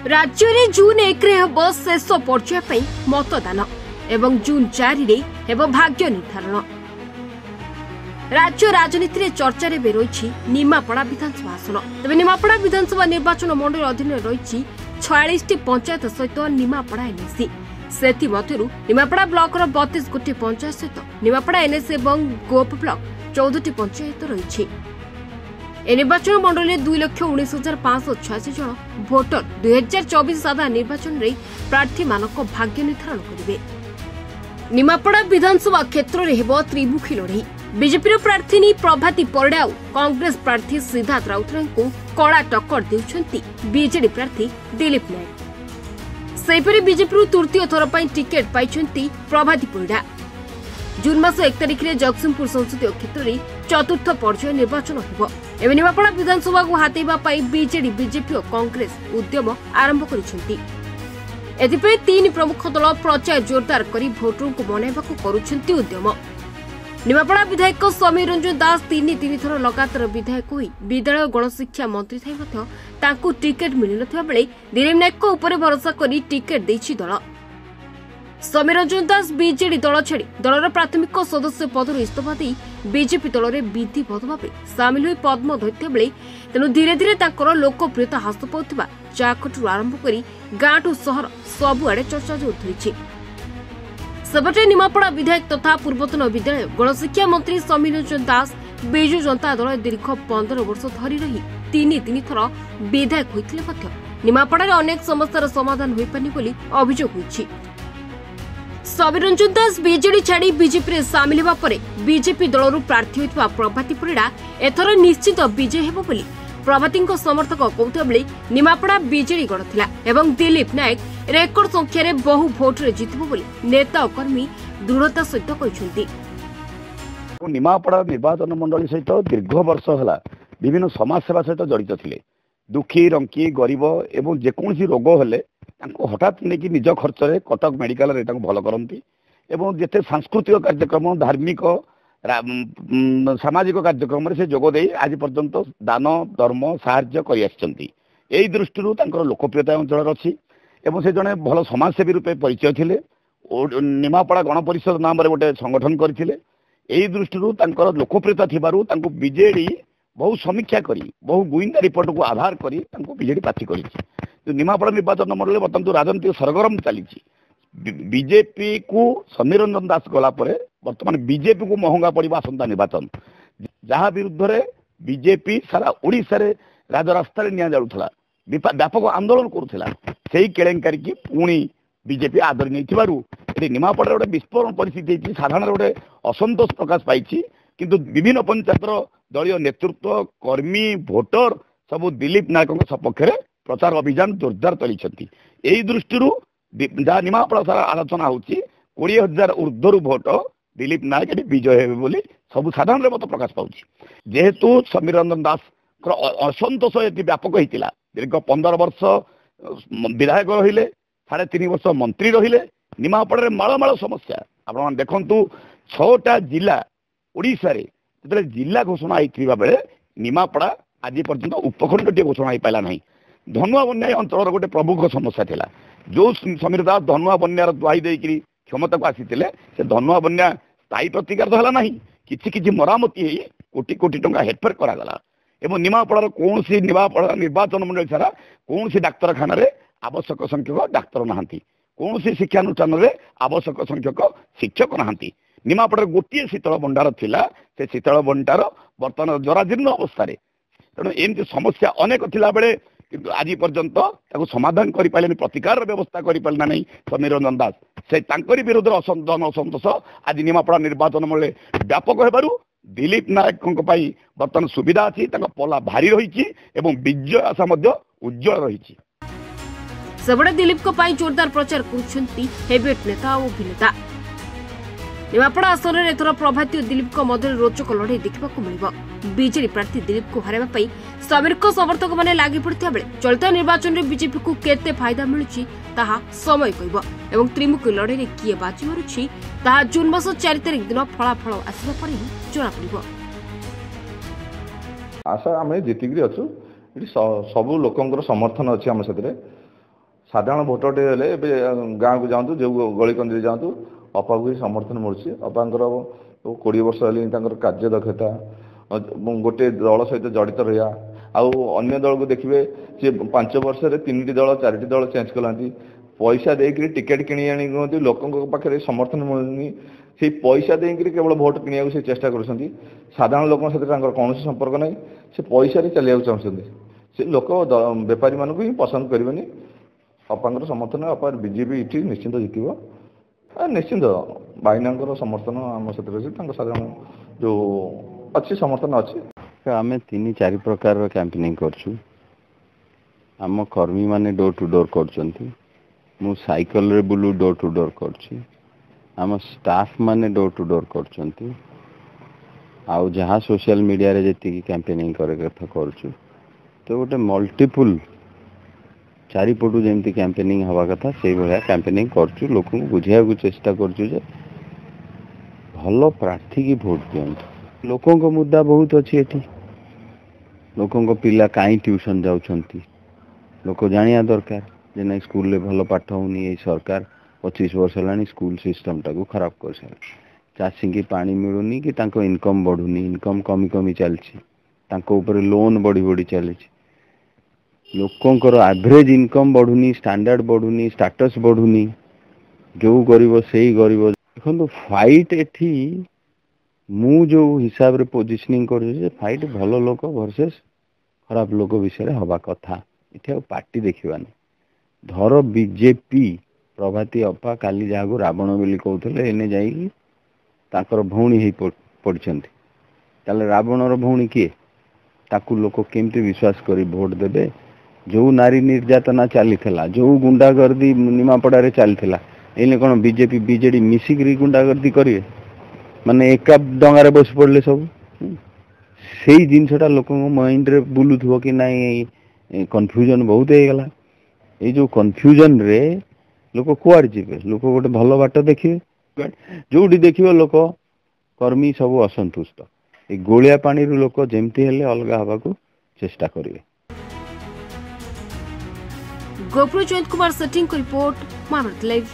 राज्य में जून 1 हेब शेष पर्याय मतदान एवं जून 4 हेब भाग्य निर्धारण। राज्य राजनीति में चर्चा रही निमापड़ा विधानसभा आसन। तेज निमापड़ा विधानसभा निर्वाचन मंडल अधीन रही 46 पंचायत सहित निमापड़ा एनएसी। से निमापड़ा ब्लॉक 32 गोटी पंचायत सहित निमापड़ा एनएसी और गोप ब्लॉक 14 पंचायत रही। निर्वाचन मंडल में 2,19,586 जन भोटर 2024 साधारण निर्वाचन में प्रार्थी मानक भाग्य निर्धारण करेंगे। निमापड़ा विधानसभा क्षेत्र में हेब त्रिमुखी लड़ई। बीजेपी प्रार्थी प्रभाती परिड़ा और कांग्रेस प्रार्थी सिद्धार्थ राउतराय को कड़ा टक्कर देउछंती बीजेडी प्रार्थी दिलीप नायक। सेपरी बीजेपी तृतीय थर पर टिकेट पाइछंती प्रभाती परिड़ा। जून मास 1 तारिख में जगतसिंहपुर संसदीय क्षेत्र में चतुर्थ पर्याय निर्वाचन होब। एवं निमापड़ा विधानसभा को हाथेबा बीजेडी बीजेपी और कांग्रेस उद्यम आरंभ करिसेंती। एथिपई 3 प्रमुख दल प्रचार जोरदार करी भोटरों को मनाइबाकू करुछंती उद्यम। निमापड़ा विधायक समीर रंजन दास 3 थर लगातार विधायक होई विद्यालय गणशिक्षा मंत्री थाई मध्य तांकू टिकेट मिल नथिबा बेले दिलीप नायक को ऊपर भरोसा करी टिकेट देछि दल। समीर रंजन दास बीजेडी दल छाड़ी दलर प्राथमिक सदस्य पदर इस्तीफा दे बीजेपी दल में विधिवत भाव सामिल होई पद्म धैत्य बेले तेणु धीरे धीरे तांकर लोकप्रियता ह्रास पाउथिबा चाकटू आरंभ करी गाँठू सहर सबुआड़े चर्चा जोर धरिछि। सेपटे निमापड़ा विधायक तथा पूर्वतन विद्यालय गणशिक्षा मंत्री समीर रंजन दास बिजु जनता दल दीर्घ 15 वर्ष धरी रही 3 थर विधायक होइथिले मध्य निमापड़ा अनेक समस्यार समाधान होई पानी बोली अभियोग होइछि। समीर रंजन दास बीजेडी छाड़ी बीजेपी सामिल होगा पर बीजेपी दलरू प्रार्थी होइथिबा प्रभाती परिड़ा एथर निश्चित विजय हेबो बोली प्रभाती समर्थक कहता बेले निमापड़ा बीजेडी गढ़ थिला एवं दिलीप नायक रेकर्ड संख्यार बहु भोट रे जितबो बोली नेता और कर्मी दृढ़ता सहित कहते। निमापड़ा निर्वाचन मंडली सहित दीर्घ वर्ष है विभिन्न समाज सेवा सहित जड़ित थे। दुखी रंकी गरीब एवं जेकोसी रोग हेले हठात नहीं निज खर्च में कटक मेडिकल भल करती एवं जिते सांस्कृतिक कार्यक्रम धार्मिक सामाजिक कार्यक्रम से जोगदे आज पर्यंत दान धर्म साहाय्य कर दृष्टि लोकप्रियता अंचल अच्छी एवं से जड़े भल समाजसेवी रूपे परिचय थे। निमापड़ा गणपरिषद नाम गोटे संगठन करते दृष्टि लोकप्रियता थी बीजेडी बहु समीक्षा करी बहु गुइंदा रिपोर्ट को आधार करी बीजेडी प्रार्थी कर। निमापड़ा निर्वाचन मंडल बर्तमान राजनीतिक सरगरम चली बीजेपी को समीर रंजन दास गला बर्तमान बीजेपी को महंगा पड़ा आसंता निर्वाचन जहाँ विरुद्ध रे बीजेपी सारा ओडिशा रे राजरास्ता निया जाऊला व्यापक आंदोलन करुला से केलेंकारी की पुणी बीजेपी आदरी नहीं निमापड़ा गोटे विस्फोरण परिस्थिति साधारण गोटे असंतोष प्रकाश पाई किंतु विभिन्न पंचायतर दलीय नेतृत्व कर्मी भोटर सबू दिलीप नायक सपक्ष में प्रचार अभियान जोरदार चली। यही दृष्टि जहाँ निमापड़ा सारा आलोचना होची 20,000 ऊर्ध्वर भोट दिलीप नायक विजय हे बोली सब साधारण मत प्रकाश पाउची। जेहेतु समीर रंजन दास असंतोष ये व्यापक होता दीर्घ 15 वर्ष विधायक रहिले 3.5 वर्ष मंत्री रहिले निमापड़ा मालमाल समस्या आप देखु 6टा जिला ओडिशा रे जो जिला घोषणा होता बेले निमापड़ा आज पर्यंत उपखंड टी घोषणा हो पाला ना। धनुआ बन्या अंचल गोटे प्रमुख समस्या थिला जो समीर दास धनुआ बन्यार दुआई देकरी क्षमता को आसी से धनुआ बन्या स्थायी प्रतिकार तो है ना कि मरामती कोटी कोटी टंका हेरफेर करागला एवं निमापड़ार कौन सी निमापड़ा निर्वाचन मंडल सारा कौन सी डाक्तरखाना आवश्यक संख्यक डाक्तर नहांती कौन सी शिक्षानुष्ठान में आवश्यक संख्यक शिक्षक नहांती। निमापड़ार गोटे शीतल भंडार थिला से शीतल भंडार बर्तमान जराजीर्ण अवस्था तेणु एमती समस्या अनेक थिला बेले किंतु आज पर्यंत समाधान कर प्रतिकार व्यवस्था कर पारा नहीं समीर रंजन दास से विरोध जन असंतोष आज निमापड़ा निर्वाचन मंडल व्यापक होबारु दिलीप नायक बर्तमान सुविधा अच्छी पला भारी रही विजय आशा उज्जवल रही। सबड़े दिलीप को जोरदार प्रचार करुछंती हेबेट नेता और अभिनेता। निमापड़ा आसन में एथर प्रभाती और दिलीप मध्य रोचक लड़ाई देखा मिल। बीजेडी प्रार्थी दिलीप को हराइबा समीर को समर्थक मैंने लगी पड़ता बेले चलित निर्वाचन में बीजेपी को केते फायदा मिलुछि ताहा समय कहब एवं त्रिमुखी लड़ाई में किए बाजी मारुछि ताहा जून मास 4 तारिख दिन फलाफल आसवा पर ही जना पड़िबो। आशा आम जीतिक अच्छु सब लोकंर समर्थन अच्छी आम से साधारण भोटरटे हेले गाँव को जातु जो गलिकंदी जातु अपा को ही समर्थन मिलूँ अपांकर 20 वर्ष है कार्य दक्षता गोटे दल सहित जड़ित रहा अन्य दल को देखिए सी 5 वर्ष 3टी दल 4टी दल चेंज कलांती पैसा देकर टिकेट किणी आनी लोकों पाखे समर्थन मिलूनी से पैसा देकर केवल भोट किणा से चेष्टा कर साधारण लोक सहित कौन संपर्क ना से पैसा चलिया चाहते से लोक बेपारी मानक ही पसंद करेंगे अपांकर समर्थन अपा बीजेपी ये निश्चिंत जितब निश्चिंत भाईना समर्थन आम सहित साधारण जो अच्छी समर्थन अच्छी आम 3-4 प्रकार कैंपेनिंग करछु आम कर्मी माने डोर टू डोर करछंती मु साइकिल रे बुलू डोर टू डोर करछि आम स्टाफ माने डोर टू डोर करछंती आउ जहाँ सोशल मीडिया रे जेति कैंपेनिंग करे कथा करछु तो गोटे मल्टीपल चारिपटू जमती कैंपेनिंग हवा कथा से भाया कैंपेनिंग करछु लोक बुझाया को चेष्टा करछु जे भल प्रार्थी की भोट दियंतु लोकों को मुद्दा बहुत अच्छी एठी लोकों को पिला कहीं ट्यूशन जाउछंती लोक जानिया दरकार जे ना स्कूल ले भल पाठ होनी ये सरकार 25 वर्ष हेलानी स्कूल सिस्टम टाको खराब कर सारे चाषी की पानी मिलूनी कि तांको इनकम बढ़ुनी इनकम कमी कमी चलछि तांको ऊपर लोन बढ़ी बढ़ी चलछि लोकंकर एवरेज इनकम बढ़ुनी स्टैंडर्ड बढ़ुनी स्टेटस बढ़ुनी जो गरीब से ही गरीब देखो फाइट एठी मु जो हिसाब रे पोजिशनिंग कर फाइट भल लोक वर्सेस खराब लोक विषय हवा कथा इथे पार्टी देखिबानी धर बीजेपी प्रभाती अपा काली जहाँ रावण बोली कहते एने जाइए ताकर भौणी ही पड़छंती ताले रावणर भौणी किए ताकू लोक केमती विश्वास करी भोट देबे जो नारी निर्यातना चली जो गुंडागर्दी निमापड़ा चली एने कौन बीजेपी बीजेडी मिसिक गुंडागर्दी करेंगे माने एका डंगार बस पड़े सब से जिनसा लोक माइंड रे बुलू थो कि नाई कन्फ्यूजन बहुत हो गला ये जो कन्फ्यूजन रे लोक कुआड़ जी लोक गोटे भल बाट देखिए जो देखिए लोक कर्मी सब असंतुष्ट ये गोलिया पानी लोक जमती हेले अलग हवा को चेष्टा करेंगे। Gopur Jayant Kumar Setty report Mahabharat live.